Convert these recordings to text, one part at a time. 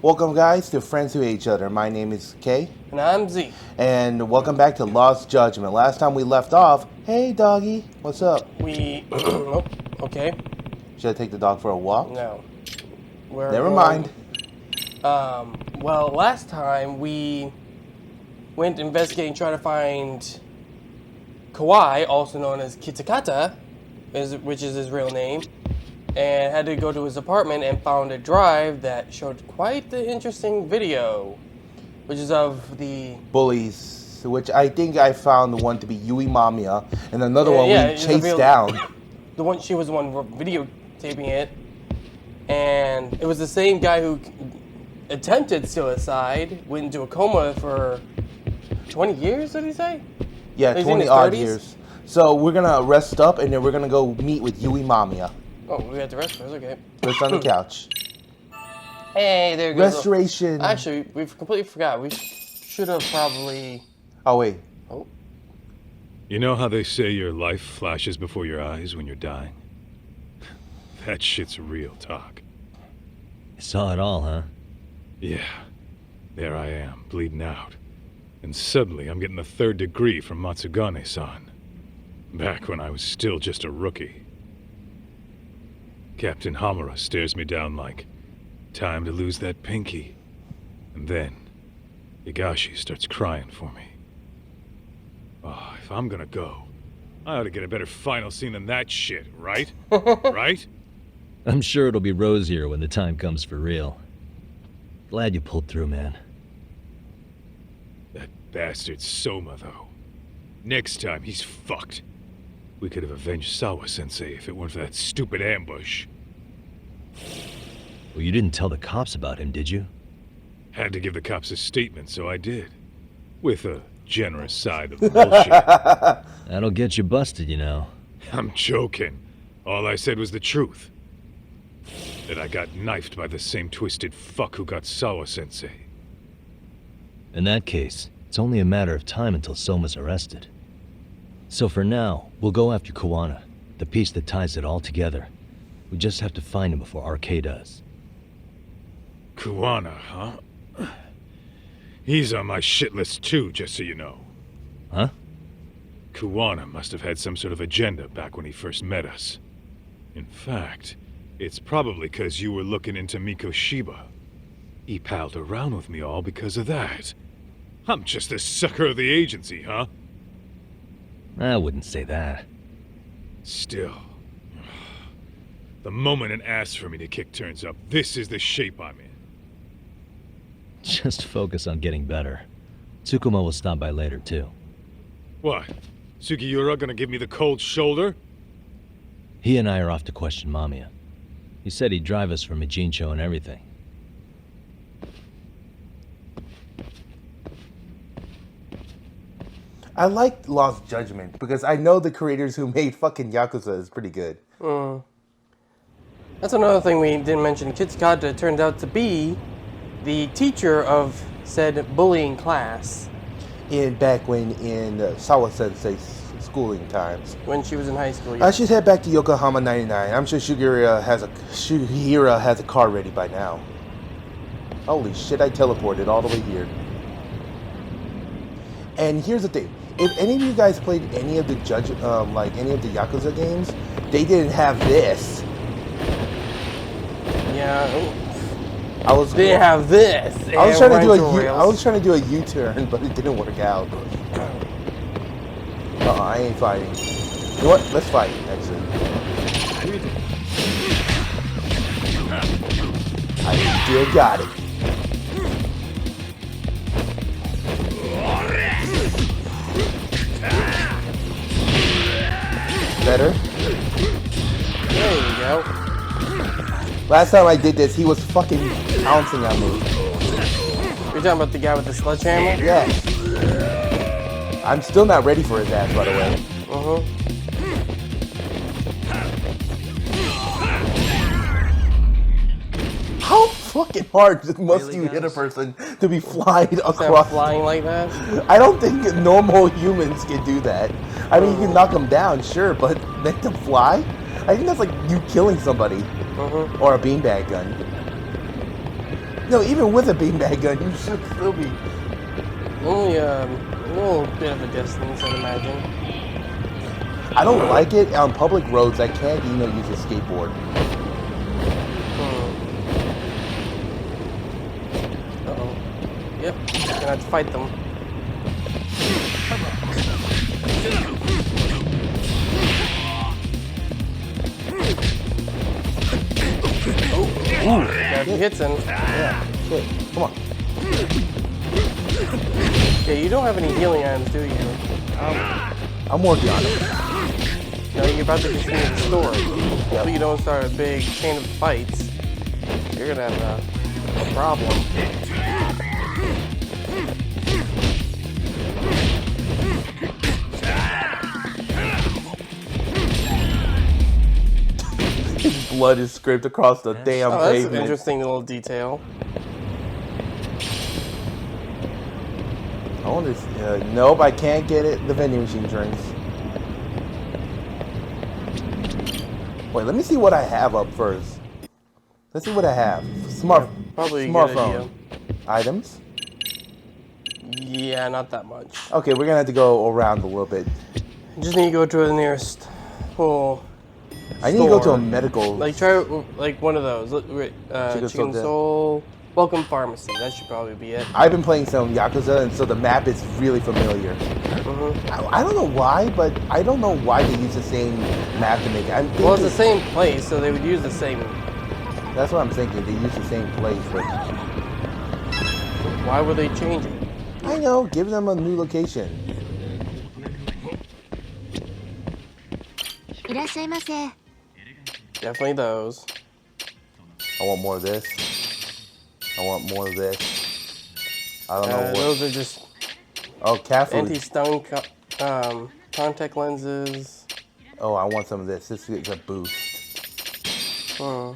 Welcome, guys, to Friends Who Hate Each Other. My name is Kay. And I'm Z. And welcome back to Lost Judgement. Last time we left off, hey, doggy, what's up? Oh, okay. Should I take the dog for a walk? No. Never mind. Well, last time we went investigating, trying to find Kawai, also known as Kitakata, which is his real name, and had to go to his apartment and found a drive that showed quite the interesting video, which is of the bullies, which I think I found the one to be Yui Mamiya, and another one we chased down. She was the one videotaping it, and it was the same guy who attempted suicide, went into a coma for 20 years, did he say? Yeah, 20 odd years. So we're going to rest up, and then we're going to go meet with Yui Mamiya. Oh, we have to rest first, okay. Rest on the couch. Hey, there goes. Restoration. Actually, we've completely forgot. We should have probably... Oh, wait. Oh. You know how they say your life flashes before your eyes when you're dying? That shit's real talk. You saw it all, huh? Yeah. There I am, bleeding out. And suddenly I'm getting the 3rd degree from Matsugane-san. Back when I was still just a rookie. Captain Hamura stares me down like, time to lose that pinky. And then, Higashi starts crying for me. Oh, if I'm gonna go, I ought to get a better final scene than that shit, right? Right? I'm sure it'll be rosier when the time comes for real. Glad you pulled through, man. That bastard Soma, though. Next time, he's fucked. We could have avenged Sawa-sensei if it weren't for that stupid ambush. Well, you didn't tell the cops about him, did you? Had to give the cops a statement, so I did. With a generous side of bullshit. That'll get you busted, you know. I'm joking. All I said was the truth. That I got knifed by the same twisted fuck who got Sawa-sensei. In that case, it's only a matter of time until Soma's arrested. So for now, we'll go after Kawana, the piece that ties it all together. We just have to find him before RK does. Kawana, huh? He's on my shit list too, just so you know. Huh? Kawana must have had some sort of agenda back when he first met us. In fact, it's probably because you were looking into Mikoshiba. He palled around with me all because of that. I'm just a sucker of the agency, huh? I wouldn't say that. Still, the moment an ass for me to kick turns up, this is the shape I'm in. Just focus on getting better. Tsukuma will stop by later, too. What? Sugiura gonna give me the cold shoulder? He and I are off to question Mamiya. He said he'd drive us from Ijincho and everything. I like Lost Judgement because I know the creators who made fucking Yakuza is pretty good. That's another thing we didn't mention. Kitakata turned out to be the teacher of said bullying class. Back when in Sawa-sensei's schooling times. When she was in high school, I should head back to Yokohama 99. I'm sure Shuhira has a car ready by now. Holy shit, I teleported all the way here. And here's the thing. If any of you guys played any of the any of the Yakuza games, they didn't have this. Yeah. They didn't have this. I was trying to do a U-turn, but it didn't work out. I ain't fighting. You know what? Let's fight, actually. I still got it. Better? There you go. Last time I did this, he was fucking pouncing on me. You're talking about the guy with the sledgehammer? Yeah. I'm still not ready for his ass, by the way. How fucking hard must you hit a person to be flying across? Flying like that? I don't think normal humans can do that. I mean, you can knock them down, sure, but make them fly? I think that's like you killing somebody. Or a beanbag gun. No, even with a beanbag gun, you should still be. Only a little bit of a distance, I'd imagine. I don't like it on public roads. I can't, use a skateboard. Uh-oh. Yep, gonna have to fight them. Oh, got the hits in. Yeah, shit. Come on. Okay, you don't have any healing items, do you? I'm working on it. No, you're about to continue the story. Hopefully you don't start a big chain of fights. You're gonna have a problem. His blood is scraped across the damn Oh, that's an pavement. interesting little detail. I wonder if, nope, I can't get it. The vending machine drinks. Wait, let me see what I have up first. Let's see what I have. Probably a good Smartphone. idea. Items. Yeah, not that much. Okay, we're gonna have to go around a little bit. Just need to go to the nearest little I need to go to store. a medical. Like try like one of those. Chicken Soul. Soul. Welcome Pharmacy. That should probably be it. I've been playing some Yakuza, and so the map is really familiar. I don't know why, but I don't know why they use the same map to make it. I'm thinking, Well, it's the same place, so they would use the same. That's what I'm thinking. They use the same place, but Why would they change it? I know. Give them a new location. いらっしゃいませ。 Definitely those. I want more of this. I want more of this. I don't know what. Those are just Oh, cat food. anti-stun contact lenses. Oh, I want some of this. This is a boost. Hmm.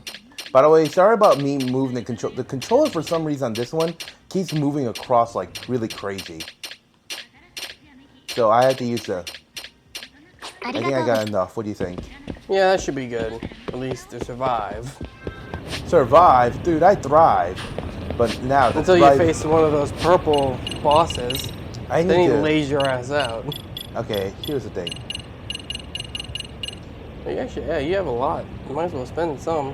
By the way, sorry about me moving the control. The controller, for some reason, on this one keeps moving across like really crazy. So I had to use the. I think I got enough. What do you think? Yeah, that should be good. At least to survive. Survive, dude. I thrive. But now Until you face one of those purple bosses. I Then need he to. lays your ass out. Okay, here's the thing. You actually, yeah, you have a lot. You might as well spend some.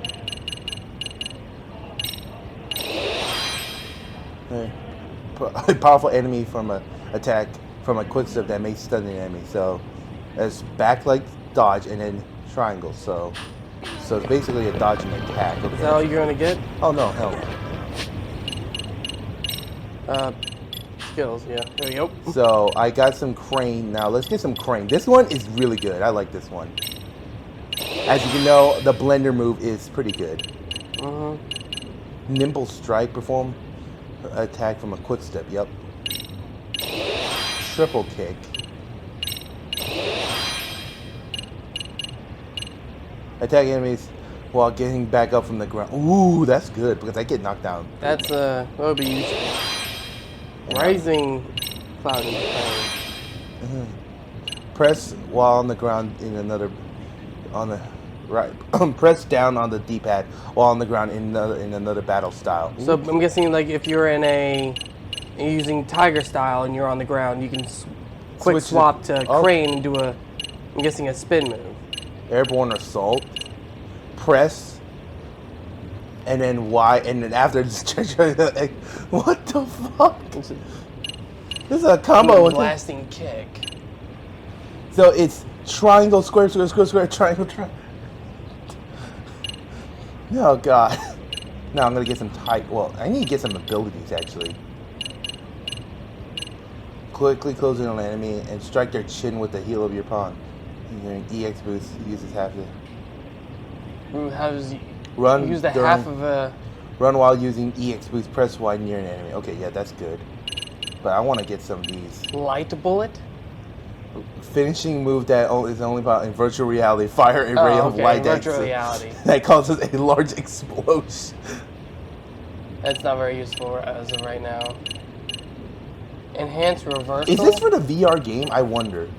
A powerful enemy from a attack from a quick step that makes stun the enemy. So it's back like dodge and then triangle. So it's basically a dodge and attack. Is that all you're gonna get? Oh no, hell no. Skills, yeah. There you go. So I got some crane. Now let's get some crane. This one is really good. I like this one. As you can know, the blender move is pretty good. Nimble strike, perform attack from a quick step. Yep. Triple kick. Attack enemies while getting back up from the ground. Ooh, that's good because I get knocked down. That's that would be useful. Rising cloud in the plane. Press while on the ground in another on the right. Press down on the D-pad while on the ground in another battle style. So I'm guessing like if you're using tiger style and you're on the ground, you can quick Switch swap it. to Oh. crane and do I'm guessing a spin move. Airborne assault. Press. And then Y, and then after just what the fuck? This is a combo. Blasting kick. So it's triangle, square, square, square, square, triangle, triangle. Oh god. Now I'm gonna get some well, I need to get some abilities actually. Quickly close in on an enemy and strike their chin with the heel of your pawn. Using EX boost, uses half the How does he run. use the during- half of a? Run while using EX boost, press Y near an enemy. Okay, yeah, that's good. But I want to get some of these. Light bullet? Finishing move that is only about in virtual reality. Fire a ray of light virtual reality. that causes a large explosion. That's not very useful as of right now. Enhanced reversal? Is this for the VR game? I wonder.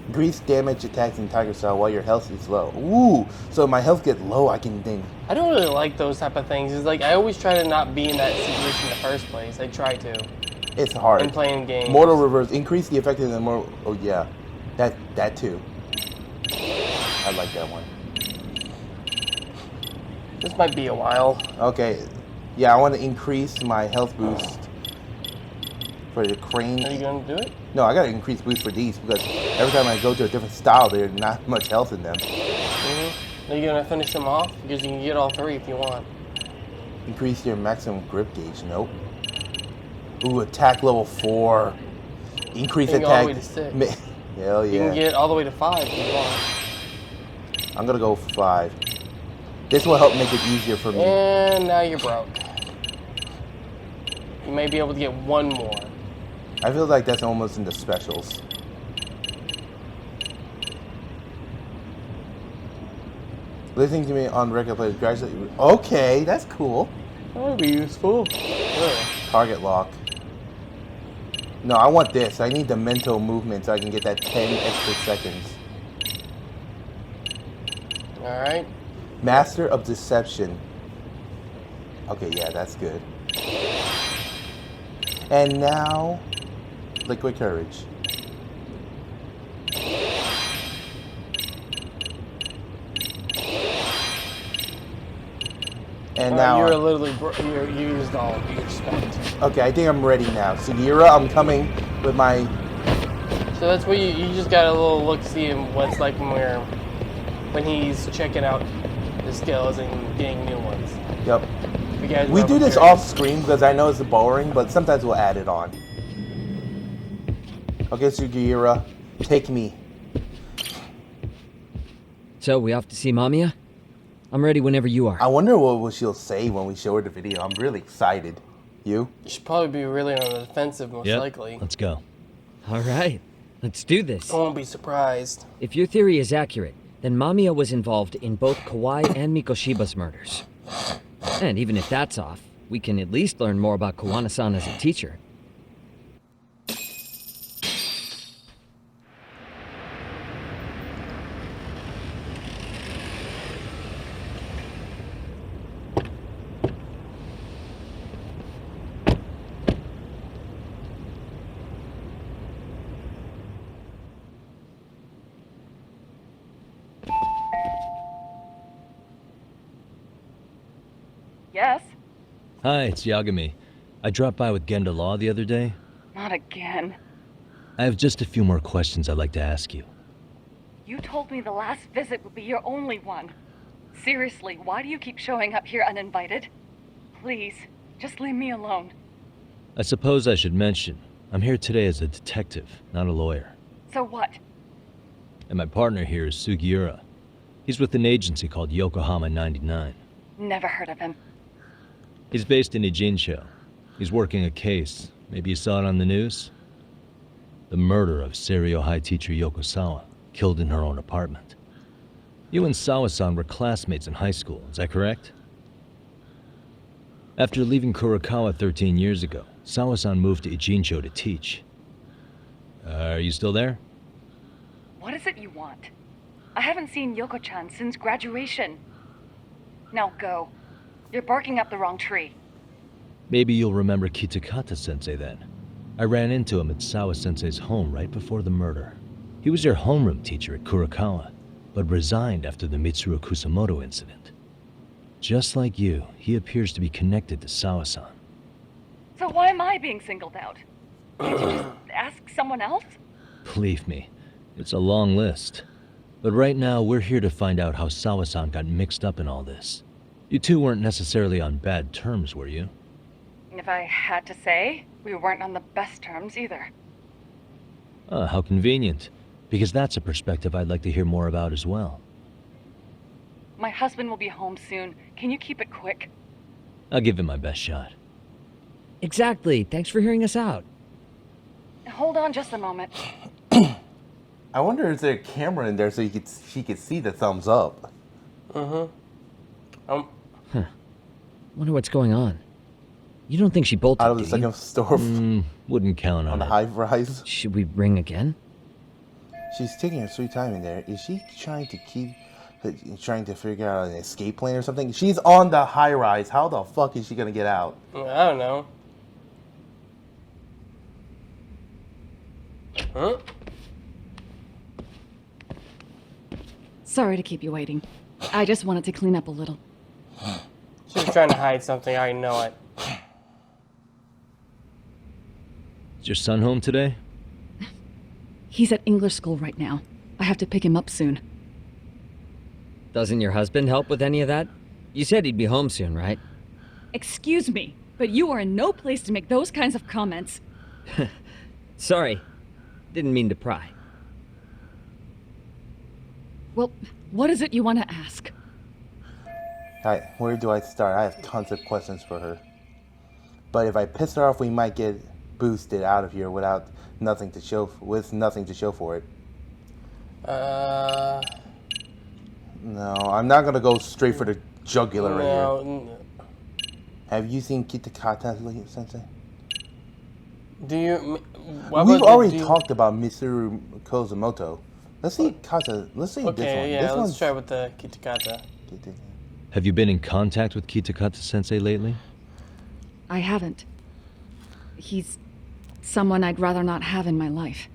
Increase damage attacks in Tiger Style while your health is low. Ooh, so if my health gets low, I can think. I don't really like those type of things. It's like I always try to not be in that situation in the first place. I try to. It's hard. In playing games. Mortal Reverse. Increase the effectiveness of mortal. Oh yeah, that too. I like that one. This might be a while. Okay, yeah, I want to increase my health boost for the crane. Are you gonna do it? No, I gotta increase boost for these because every time I go to a different style, there's not much health in them. Are you gonna finish them off? Because you can get all 3 if you want. Increase your maximum grip gauge. Nope. Ooh, attack level 4. Increase You can attack. go all the way to 6. Hell yeah. You can get all the way to 5 if you want. I'm gonna go for 5. This will help make it easier for me. And now you're broke. You may be able to get 1 more. I feel like that's almost in the specials. Listening to me on regular plays gradually. Okay, that's cool. That would be useful. Target lock. No, I want this. I need the mental movement so I can get that 10 extra seconds. Alright. Master of Deception. Okay, yeah, that's good. And now, Liquid Courage. And now, You're literally you used all of your spent. okay, I think I'm ready now. Sugiura, I'm coming with my. So that's what you just got a little look see him what it's like when he's checking out the skills and getting new ones. Yep. If you guys We remember do this Perry. off screen because I know it's boring, but sometimes we'll add it on. Okay, Sugiura, take me. So, we off to see Mamiya? I'm ready whenever you are. I wonder what she'll say when we show her the video. I'm really excited. You? You should probably be really on the defensive, most Yep, likely. let's go. All right, let's do this. I won't be surprised. If your theory is accurate, then Mamiya was involved in both Kawai and Mikoshiba's murders. And even if that's off, we can at least learn more about Kawana-san as a teacher. Yes? Hi, it's Yagami. I dropped by with Genda Law the other day. Not again. I have just a few more questions I'd like to ask you. You told me the last visit would be your only one. Seriously, why do you keep showing up here uninvited? Please, just leave me alone. I suppose I should mention, I'm here today as a detective, not a lawyer. So what? And my partner here is Sugiura. He's with an agency called Yokohama 99. Never heard of him. He's based in Ijincho. He's working a case. Maybe you saw it on the news? The murder of Seiryo High teacher Yoko Sawa, killed in her own apartment. You and Sawa-san were classmates in high school, is that correct? After leaving Kurokawa 13 years ago, Sawa-san moved to Ijincho to teach. Are you still there? What is it you want? I haven't seen Yoko-chan since graduation. Now go. You're barking up the wrong tree. Maybe you'll remember Kitakata-sensei then. I ran into him at Sawa-sensei's home right before the murder. He was your homeroom teacher at Kurokawa, but resigned after the Mitsuru Kusamoto incident. Just like you, he appears to be connected to Sawa-san. So why am I being singled out? Can't you just ask someone else? Believe me, it's a long list. But right now, we're here to find out how Sawa-san got mixed up in all this. You two weren't necessarily on bad terms, were you? If I had to say, we weren't on the best terms either. Ah, how convenient. Because that's a perspective I'd like to hear more about as well. My husband will be home soon. Can you keep it quick? I'll give it my best shot. Exactly, thanks for hearing us out. Hold on just a moment. I wonder if there's a camera in there so she could see the thumbs up. Wonder what's going on. You don't think she bolted, Out of the do you? second store Wouldn't count on on the it. high rise. Should we ring again? She's taking her sweet time in there. Is she trying to figure out an escape plan or something? She's on the high rise. How the fuck is she gonna get out? I don't know. Huh? Sorry to keep you waiting. I just wanted to clean up a little. She was trying to hide something. I know it. Is your son home today? He's at English school right now. I have to pick him up soon. Doesn't your husband help with any of that? You said he'd be home soon, right? Excuse me, but you are in no place to make those kinds of comments. Sorry. Didn't mean to pry. Well, what is it you want to ask? Alright, where do I start? I have tons of questions for her. But if I piss her off, we might get boosted out of here with nothing to show for it. No, I'm not gonna go straight for the jugular right here. No. Have you seen Kitakata Sensei? Do you? We've already talked about Mitsuru Kozumoto. Let's see Kata. Let's see this one. Okay, yeah, this let's try with the Kitakata. Have you been in contact with Kitakata-sensei lately? I haven't. He's someone I'd rather not have in my life.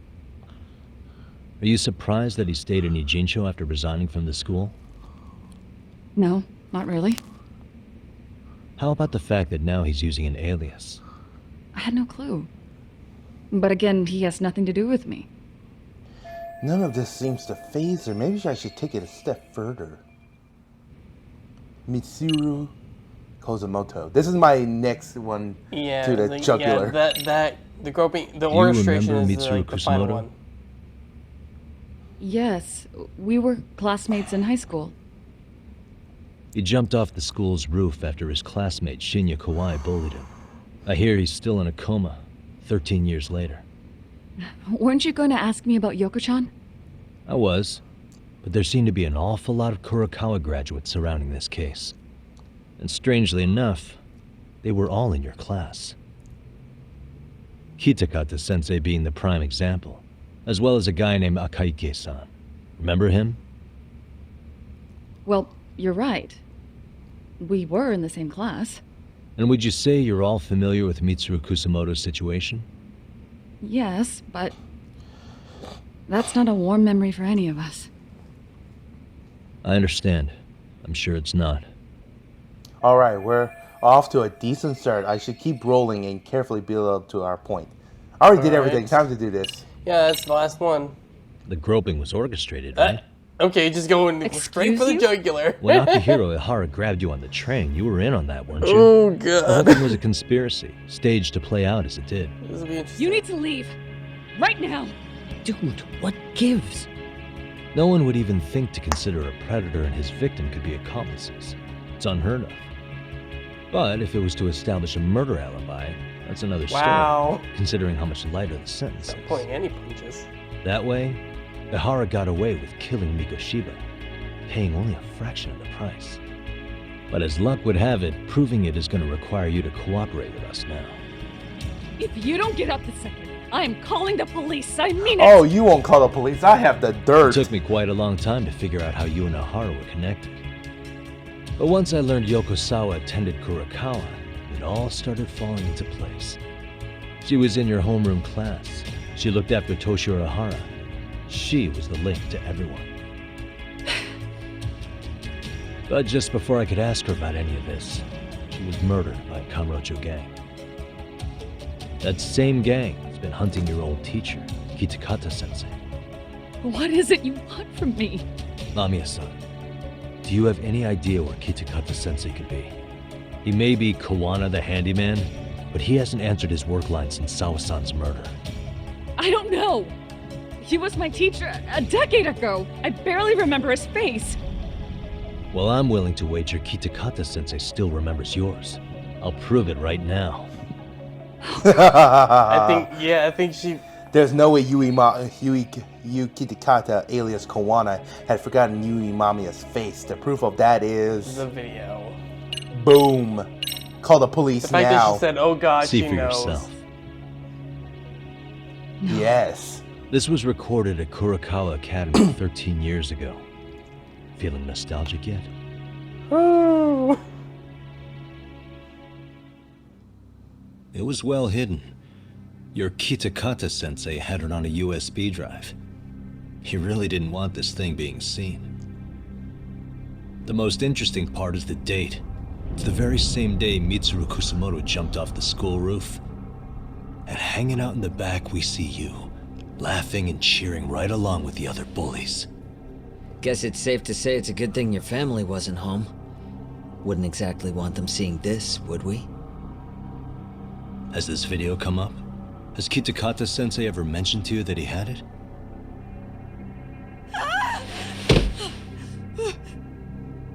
Are you surprised that he stayed in Ijincho after resigning from the school? No, not really. How about the fact that now he's using an alias? I had no clue. But again, he has nothing to do with me. None of this seems to faze her. Maybe I should take it a step further. Mitsuru Kozumoto. This is my next one to the jugular. Yeah, the groping, the Do you orchestration remember is Mitsuru the final Kusumoto? one. Yes, we were classmates in high school. He jumped off the school's roof after his classmate Shinya Kawai bullied him. I hear he's still in a coma, 13 years later. Weren't you going to ask me about Yoko-chan? I was, but there seemed to be an awful lot of Kurokawa graduates surrounding this case. And strangely enough, they were all in your class. Kitakata-sensei being the prime example, as well as a guy named Akaike-san. Remember him? Well, you're right. We were in the same class. And would you say you're all familiar with Mitsuru Kusumoto's situation? Yes, but that's not a warm memory for any of us. I understand. I'm sure it's not. Alright, we're off to a decent start. I should keep rolling and carefully build up to our point. I already did everything. Time to do this. Yeah, that's the last one. The groping was orchestrated, right? Okay, just going straight for the you? jugular. When Akihiro Ihara grabbed you on the train, you were in on that, weren't you? Oh The god. whole thing was a conspiracy, staged to play out as it did. This will be interesting. You need to leave. Right now. Dude, what gives? No one would even think to consider a predator and his victim could be accomplices. It's unheard of. But if it was to establish a murder alibi, that's another story. Wow. Considering how much lighter the sentence is. Not pulling any punches. That way, Ihara got away with killing Mikoshiba, paying only a fraction of the price. But as luck would have it, proving it is going to require you to cooperate with us now. If you don't get up this second, I am calling the police. I mean it. Oh, you won't call the police. I have the It dirt. took me quite a long time to figure out how you and Ihara were connected. But once I learned Yokosawa attended Kurokawa, it all started falling into place. She was in your homeroom class. She looked after Toshiro Ihara. She was the link to everyone. But just before I could ask her about any of this, she was murdered by a Kamurocho gang. That same gang has been hunting your old teacher, Kitakata-sensei. What is it you want from me? Mamiya-san, do you have any idea where Kitakata-sensei could be? He may be Kawana the handyman, but he hasn't answered his work line since Sawa-san's murder. I don't know. He was my teacher a decade ago. I barely remember his face. Well, I'm willing to wager Kitakata-sensei still remembers yours. I'll prove it right now. I think she. There's no way Yu Kitakata, alias Kawana, had forgotten Yui Mamiya's face. The proof of that is... The video. Boom. Call the police The fact that now. she said, "Oh God," See she for knows. yourself. Yes. This was recorded at Kurokawa Academy 13 years ago. Feeling nostalgic yet? Oh. It was well hidden. Your Kitakata-sensei had it on a USB drive. He really didn't want this thing being seen. The most interesting part is the date. It's the very same day Mitsuru Kusumoto jumped off the school roof. And hanging out in the back, we see you, laughing and cheering right along with the other bullies. Guess it's safe to say it's a good thing your family wasn't home. Wouldn't exactly want them seeing this, would we? Has this video come up? Has Kitakata-sensei ever mentioned to you that he had it?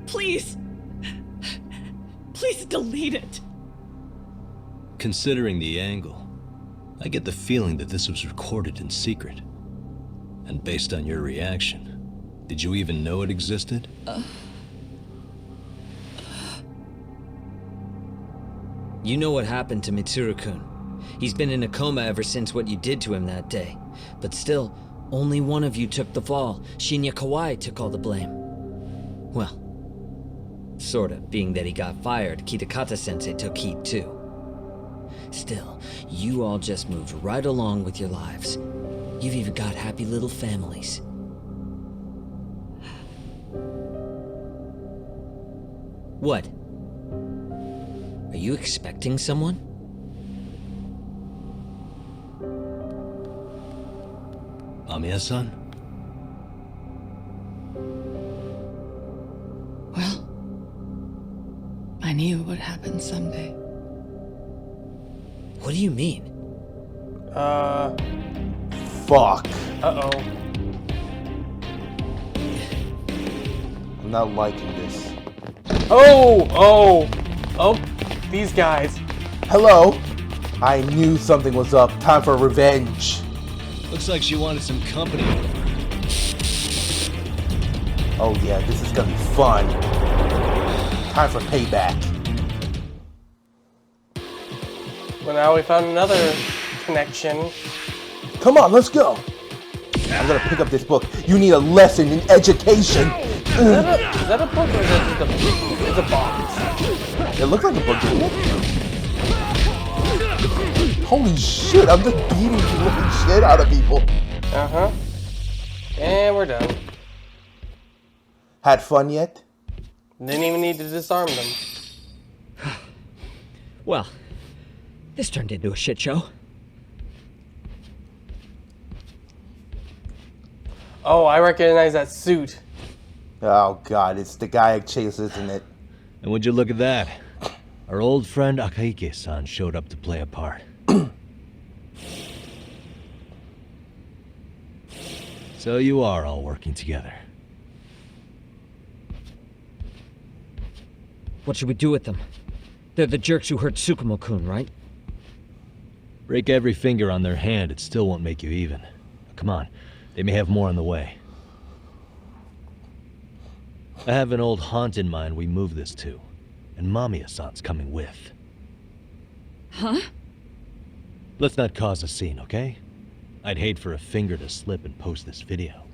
Please. Please delete it. Considering the angle, I get the feeling that this was recorded in secret. And based on your reaction, did you even know it existed? You know what happened to Mitsuru-kun. He's been in a coma ever since what you did to him that day. But still, only one of you took the fall. Shinya Kawai took all the blame. Well, sorta, being that he got fired, Kitakata-sensei took heat too. Still, you all just moved right along with your lives. You've even got happy little families. What? Are you expecting someone? Amiya-san? Well, I knew it would happen someday. What do you mean? Fuck. Uh-oh. I'm not liking this. Oh, these guys. Hello? I knew something was up. Time for revenge. Looks like she wanted some company over. Oh yeah, this is gonna be fun. Time for payback. Well, now we found another connection. Come on, let's go. I'm gonna pick up this book. You need a lesson in education. Is that a book or is that just it's a box? It looks like a book, doesn't it? Holy shit, I'm just beating the living shit out of people. Uh-huh. And we're done. Had fun yet? Didn't even need to disarm them. Well, this turned into a shit show. Oh, I recognize that suit. Oh god, it's the guy at Chase, isn't it? And would you look at that? Our old friend Akaike-san showed up to play a part. So you are all working together. What should we do with them? They're the jerks who hurt Tsukumo-kun, right? Break every finger on their hand, it still won't make you even. Come on, they may have more on the way. I have an old haunt in mind we move this to, and Mamiya-san's coming with. Huh? Let's not cause a scene, okay? I'd hate for a finger to slip and post this video.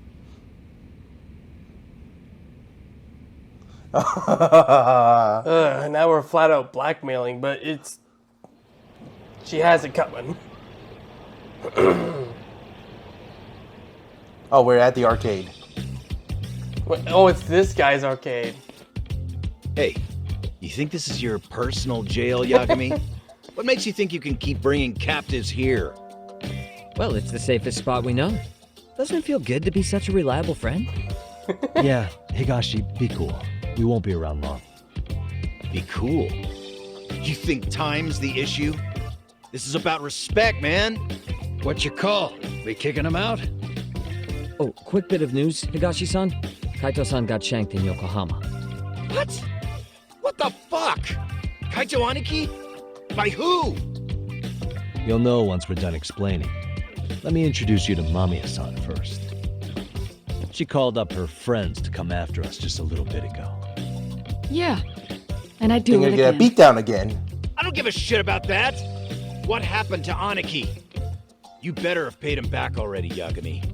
Now we're flat out blackmailing, but it's... She has it coming. Oh, we're at the arcade. Oh, it's this guy's arcade. Hey, you think this is your personal jail, Yagami? What makes you think you can keep bringing captives here? Well, it's the safest spot we know. Doesn't it feel good to be such a reliable friend? Yeah, Higashi, be cool. We won't be around long. Be cool. You think time's the issue? This is about respect, man. What's your call? We kicking him out? Oh, quick bit of news, Higashi-san. Kaito-san got shanked in Yokohama. What? What the fuck? Kaito Aniki? By who? You'll know once we're done explaining. Let me introduce you to Mamiya-san first. She called up her friends to come after us just a little bit ago. Yeah. And I do You're it gonna get a again. beat down again. I don't give a shit about that. What happened to Aniki? You better have paid him back already, Yagami.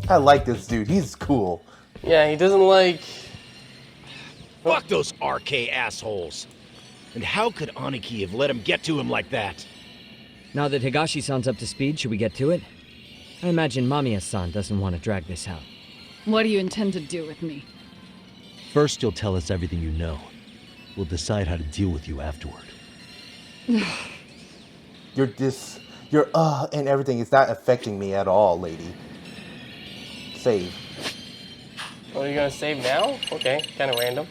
I like this dude. He's cool. Yeah, he doesn't like. Fuck those RK assholes. And how could Aniki have let him get to him like that? Now that Higashi-san's up to speed, should we get to it? I imagine Mamiya-san doesn't want to drag this out. What do you intend to do with me? First, you'll tell us everything you know. We'll decide how to deal with you afterward. Your and everything is not affecting me at all, lady. Save. Oh, you're gonna save now? Okay, kind of random.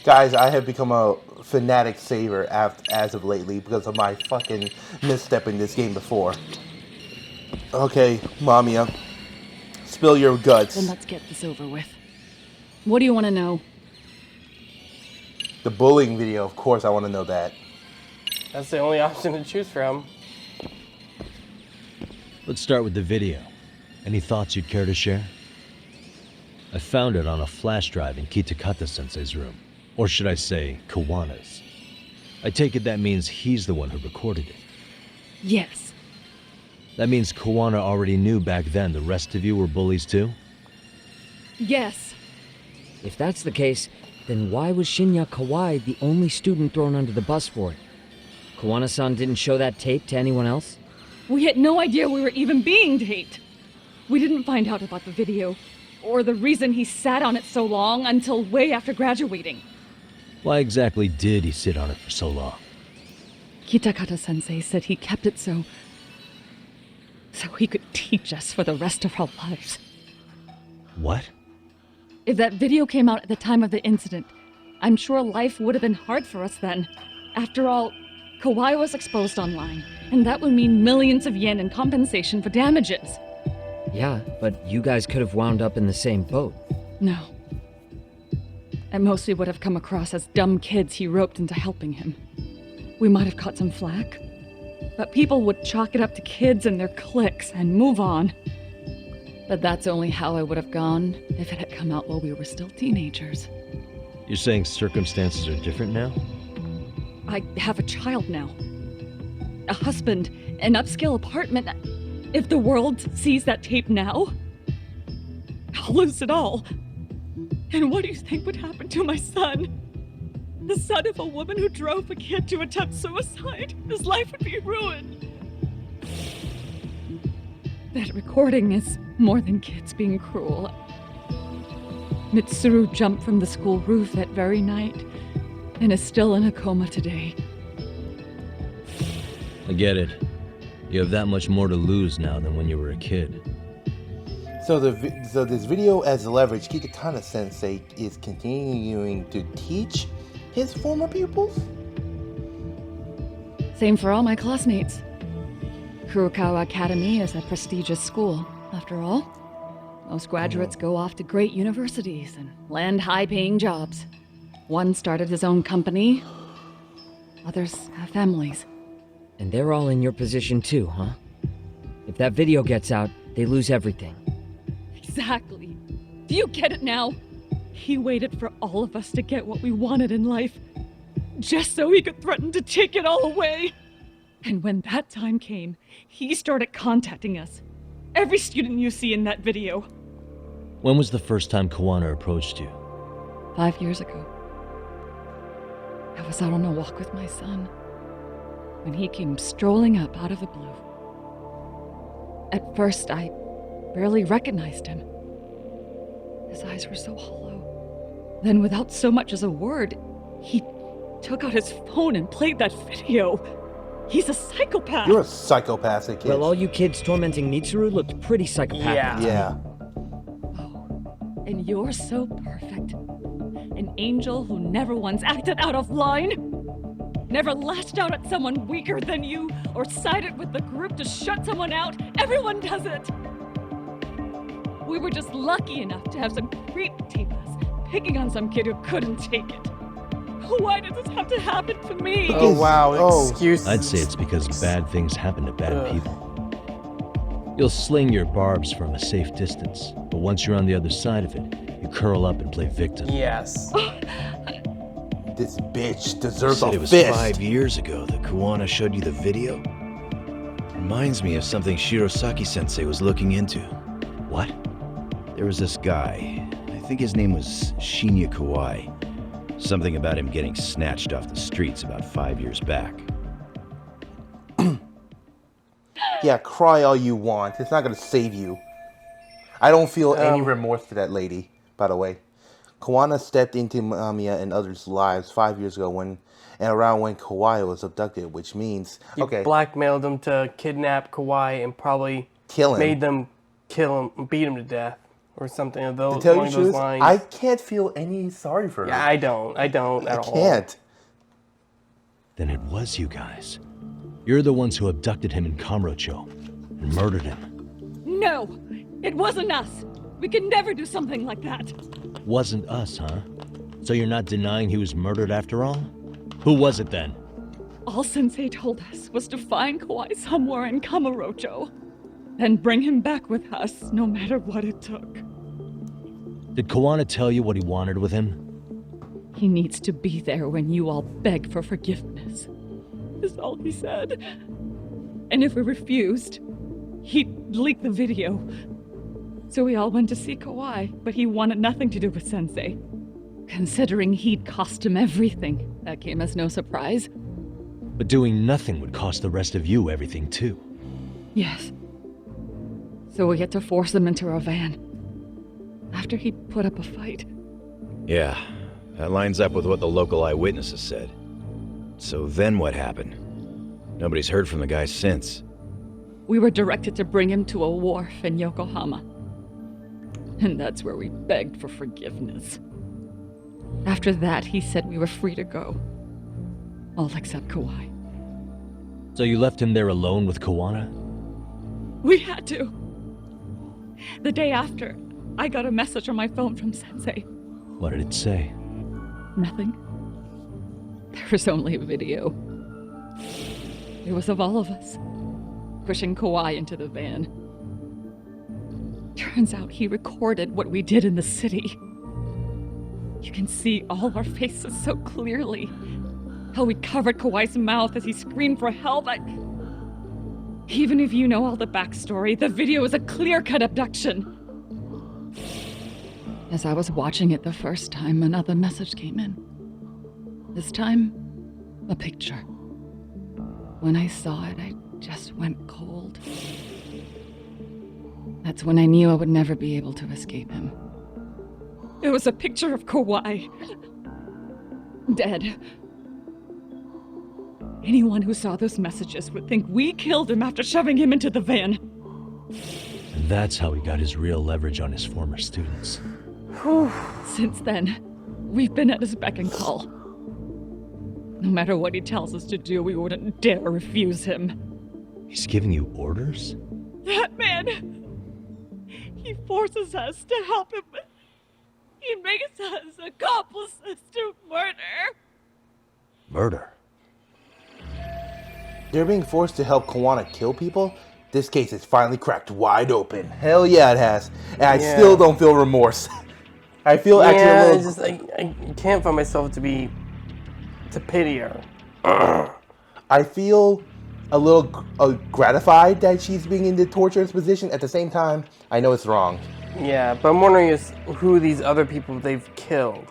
Guys, I have become a fanatic saver as of lately because of my fucking misstep in this game before. Okay, Mamiya. Spill your guts. Then let's get this over with. What do you want to know? The bullying video, of course I want to know that. That's the only option to choose from. Let's start with the video. Any thoughts you'd care to share? I found it on a flash drive in Kitakata-sensei's room. Or should I say, Kawana's. I take it that means he's the one who recorded it. Yes. That means Kawana already knew back then the rest of you were bullies too? Yes. If that's the case, then why was Shinya Kawai the only student thrown under the bus for it? Kawana-san didn't show that tape to anyone else? We had no idea we were even being taped. We didn't find out about the video, or the reason he sat on it so long until way after graduating. Why exactly did he sit on it for so long? Kitakata-sensei said he kept it so he could teach us for the rest of our lives. What? If that video came out at the time of the incident, I'm sure life would have been hard for us then. After all, Kawai was exposed online, and that would mean millions of yen in compensation for damages. Yeah, but you guys could have wound up in the same boat. No. At most we would have come across as dumb kids he roped into helping him. We might have caught some flack, but people would chalk it up to kids and their cliques and move on. But that's only how I would have gone if it had come out while we were still teenagers. You're saying circumstances are different now? I have a child now. A husband, an upscale apartment. If the world sees that tape now, I'll lose it all. And what do you think would happen to my son? The son of a woman who drove a kid to attempt suicide. His life would be ruined. That recording is more than kids being cruel. Mitsuru jumped from the school roof that very night and is still in a coma today. I get it. You have that much more to lose now than when you were a kid. So this video as leverage, Kitakata-sensei is continuing to teach his former pupils? Same for all my classmates. Kurokawa Academy is a prestigious school, after all. Most graduates go off to great universities and land high-paying jobs. One started his own company. Others have families. And they're all in your position too, huh? If that video gets out, they lose everything. Exactly. Do you get it now? He waited for all of us to get what we wanted in life, just so he could threaten to take it all away. And when that time came, he started contacting us. Every student you see in that video. When was the first time Kawana approached you? 5 years ago. I was out on a walk with my son when he came strolling up out of the blue. At first, I barely recognized him. His eyes were so hollow. Then, without so much as a word, he took out his phone and played that video. He's a psychopath. You're a psychopathic kid. Well, all you kids tormenting Mitsuru looked pretty psychopathic. Yeah. Oh, and you're so perfect. An angel who never once acted out of line. Never lashed out at someone weaker than you, or sided with the group to shut someone out. Everyone does it. We were just lucky enough to have some creep tape us, picking on some kid who couldn't take it. Why did this have to happen to me? Oh wow, Oh. excuses. I'd say it's because bad things happen to bad people. You'll sling your barbs from a safe distance, but once you're on the other side of it, you curl up and play victim. Yes. This bitch You deserves said a it was fist. 5 years ago that Kawana showed you the video? Reminds me of something Shirosaki-sensei was looking into. What? There was this guy, I think his name was Shinya Kawai. Something about him getting snatched off the streets about 5 years back. Yeah, cry all you want. It's not gonna save you. I don't feel any remorse for that lady, by the way. Kawana stepped into Mamiya and others' lives 5 years ago and around when Kawai was abducted, which means... You blackmailed them to kidnap Kawai and probably kill him. Made them kill him, beat him to death, or something of those, to tell you along the those truth, lines. I can't feel any sorry for her. Yeah, I don't at all. I can't. Then it was you guys. You're the ones who abducted him in Kamurocho and murdered him. No! It wasn't us! We could never do something like that! Wasn't us, huh? So you're not denying he was murdered after all? Who was it then? All Sensei told us was to find Kawai somewhere in Kamurocho, and bring him back with us, no matter what it took. Did Kawana tell you what he wanted with him? He needs to be there when you all beg for forgiveness, is all he said. And if we refused, he'd leak the video. So we all went to see Kawai, but he wanted nothing to do with Sensei. Considering he'd cost him everything, that came as no surprise. But doing nothing would cost the rest of you everything too. Yes. So we had to force him into our van. After he put up a fight. Yeah, that lines up with what the local eyewitnesses said. So then what happened? Nobody's heard from the guy since. We were directed to bring him to a wharf in Yokohama. And that's where we begged for forgiveness. After that, he said we were free to go. All except Kawai. So you left him there alone with Kawana? We had to. The day after, I got a message on my phone from Sensei. What did it say? Nothing. There was only a video. It was of all of us, pushing Kawai into the van. Turns out he recorded what we did in the city. You can see all our faces so clearly. How we covered Kawai's mouth as he screamed for help. Even if you know all the backstory, the video is a clear-cut abduction. As I was watching it the first time, another message came in. This time, a picture. When I saw it, I just went cold. That's when I knew I would never be able to escape him. It was a picture of Kawai. Dead. Anyone who saw those messages would think we killed him after shoving him into the van. And that's how he got his real leverage on his former students. Since then, we've been at his beck and call. No matter what he tells us to do, we wouldn't dare refuse him. He's giving you orders? That man! He forces us to help him. He makes us accomplices to murder. Murder? They're being forced to help Kawana kill people? This case is finally cracked wide open. Hell yeah, it has. And I still don't feel remorse. I feel actually a little... it's just I can't find myself to pity her. I feel a little gratified that she's being in the torturous position. At the same time, I know it's wrong. Yeah, but I'm wondering is who these other people they've killed.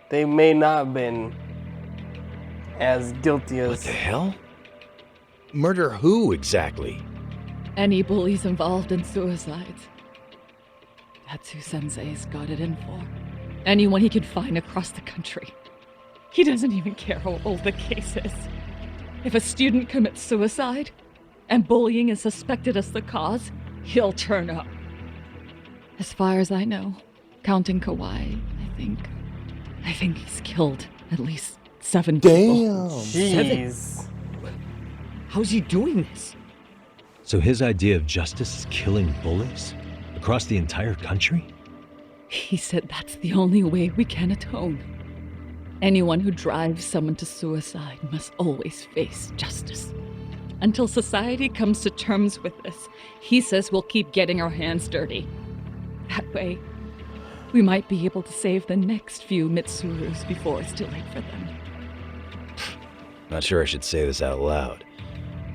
They may not have been as guilty as... What the hell? Murder who, exactly? Any bullies involved in suicides. That's who Sensei's got it in for. Anyone he can find across the country. He doesn't even care how old the case is. If a student commits suicide, and bullying is suspected as the cause, he'll turn up. As far as I know, counting Kawai, I think he's killed at least 7 people. Damn! Jeez. How's he doing this? So his idea of justice is killing bullies? Across the entire country? He said that's the only way we can atone. Anyone who drives someone to suicide must always face justice. Until society comes to terms with this, he says we'll keep getting our hands dirty. That way, we might be able to save the next few Mitsurus before it's too late for them. Not sure I should say this out loud,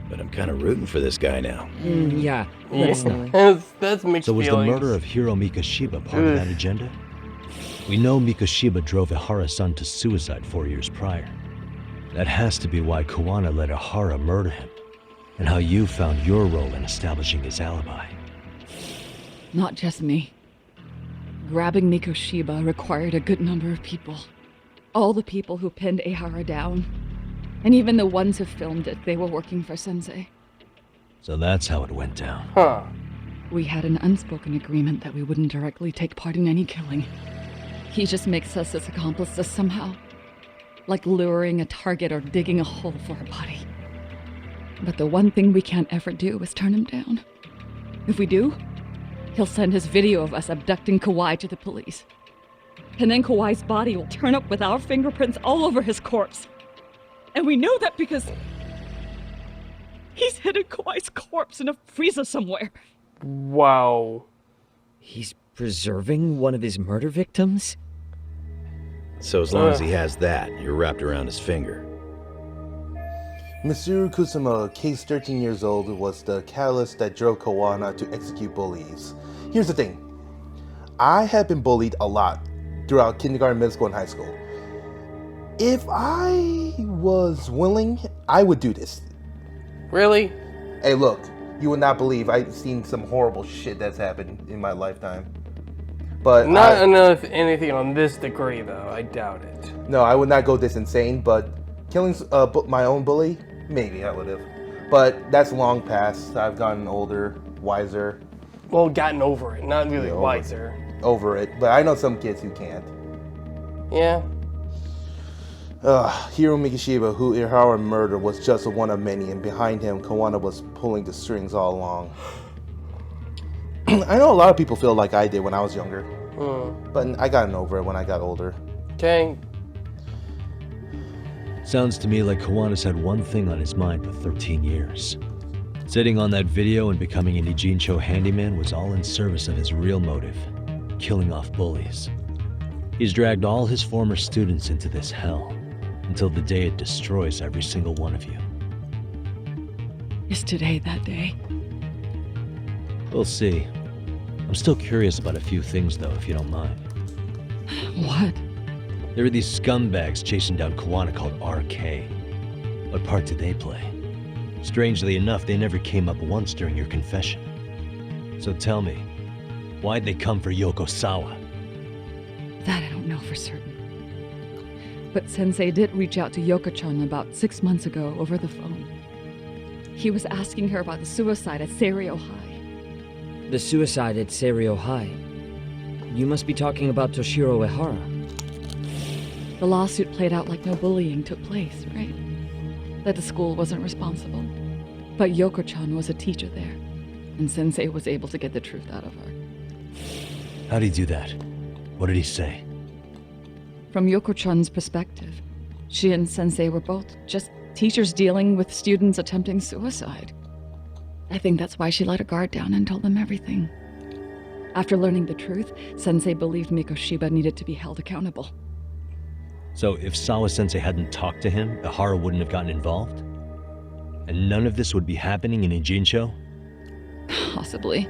but I'm kind of rooting for this guy now. Yeah. That's mixed So was feelings. the murder of Hiro Mikoshiba part of that agenda? We know Mikoshiba drove Ihara-san to suicide 4 years prior. That has to be why Kawana let Ihara murder him, and how you found your role in establishing his alibi. Not just me. Grabbing Mikoshiba required a good number of people. All the people who pinned Ihara down. And even the ones who filmed it, they were working for Sensei. So that's how it went down. Huh. We had an unspoken agreement that we wouldn't directly take part in any killing. He just makes us his accomplices somehow. Like luring a target or digging a hole for a body. But the one thing we can't ever do is turn him down. If we do, he'll send his video of us abducting Kawai to the police. And then Kawai's body will turn up with our fingerprints all over his corpse. And we know that because he's hidden Kawai's corpse in a freezer somewhere. Wow. He's preserving one of his murder victims? So as long as he has that, you're wrapped around his finger. Mitsuru Kusama, case 13 years old, was the catalyst that drove Kawana to execute bullies. Here's the thing. I have been bullied a lot throughout kindergarten, middle school, and high school. If I was willing, I would do this. Really? Hey, look, you would not believe I've seen some horrible shit that's happened in my lifetime. But Not anything on this degree, though. I doubt it. No, I would not go this insane, but killing my own bully, maybe I would have. But that's long past. I've gotten older, wiser. Well, gotten over it. Not really Yeah, wiser. Over it, but I know some kids who can't. Yeah. Hiro Mikoshiba, who Ihara murdered, was just one of many, and behind him, Kawana was pulling the strings all along. I know a lot of people feel like I did when I was younger, but I gotten over it when I got older. Okay. Sounds to me like Kawana's had one thing on his mind for 13 years. Sitting on that video and becoming an Ijincho handyman was all in service of his real motive, killing off bullies. He's dragged all his former students into this hell, until the day it destroys every single one of you. Is today that day? We'll see. I'm still curious about a few things though, if you don't mind. What? There are these scumbags chasing down Kawana called RK. What part did they play? Strangely enough, they never came up once during your confession. So tell me, why'd they come for Yokosawa? That I don't know for certain. But Sensei did reach out to Yoko-chan about 6 months ago over the phone. He was asking her about the suicide at Seiryo High. The suicide at Seiryo High? You must be talking about Toshiro Ihara. The lawsuit played out like no bullying took place, right? That the school wasn't responsible. But Yoko-chan was a teacher there, and Sensei was able to get the truth out of her. How'd he do that? What did he say? From Yoko-chan's perspective, she and Sensei were both just teachers dealing with students attempting suicide. I think that's why she let her guard down and told them everything. After learning the truth, Sensei believed Mikoshiba needed to be held accountable. So if Sawa-sensei hadn't talked to him, Ihara wouldn't have gotten involved? And none of this would be happening in Ijincho? Possibly.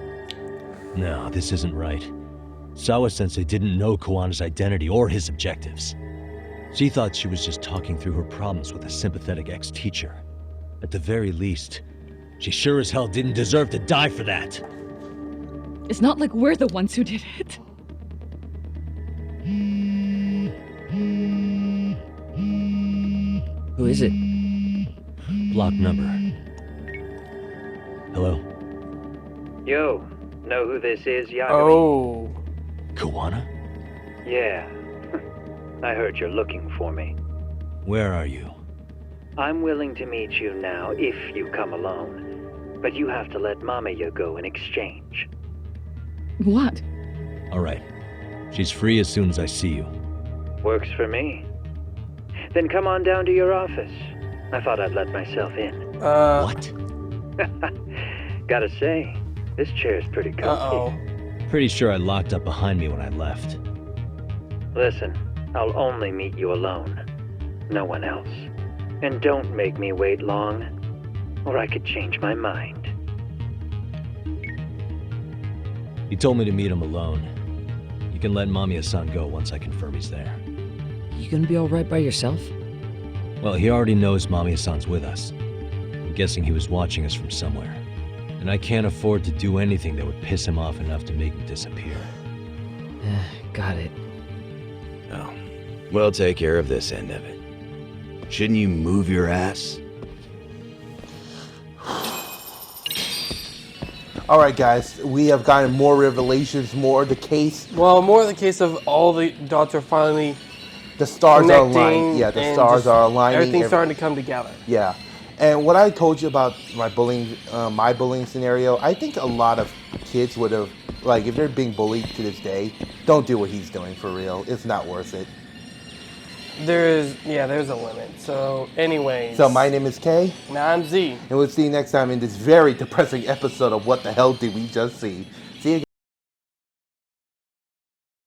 No, this isn't right. Sawa-sensei didn't know Kawana's identity or his objectives. She thought she was just talking through her problems with a sympathetic ex-teacher. At the very least, she sure as hell didn't deserve to die for that. It's not like we're the ones who did it. Who is it? Block number. Hello? Yo, know who this is, Yagami? Oh. Kawana? Yeah. I heard you're looking for me. Where are you? I'm willing to meet you now if you come alone. But you have to let Mamiya go in exchange. What? Alright. She's free as soon as I see you. Works for me. Then come on down to your office. I thought I'd let myself in. What? Gotta say, this chair's pretty comfy. Uh-oh. Pretty sure I locked up behind me when I left. Listen, I'll only meet you alone. No one else. And don't make me wait long. or I could change my mind. He told me to meet him alone. You can let Mamiya-san go once I confirm he's there. You gonna be alright by yourself? Well, he already knows Mamiya-san's with us. I'm guessing he was watching us from somewhere. And I can't afford to do anything that would piss him off enough to make him disappear. Got it. Oh, we'll take care of this end of it. Shouldn't you move your ass? All right, guys, we have gotten more revelations, more of the case. Well, more the case of all the dots are finally The stars are connecting. aligning. Yeah, the and stars just are aligning. Everything's starting to come together. Yeah, and what I told you about my bullying scenario, I think a lot of kids would have, like, if they're being bullied to this day, don't do what he's doing for real. It's not worth it. There's a limit. So, anyways. So my name is Kay, Now I'm Z. and we'll see you next time in this very depressing episode of What the Hell Did We Just See?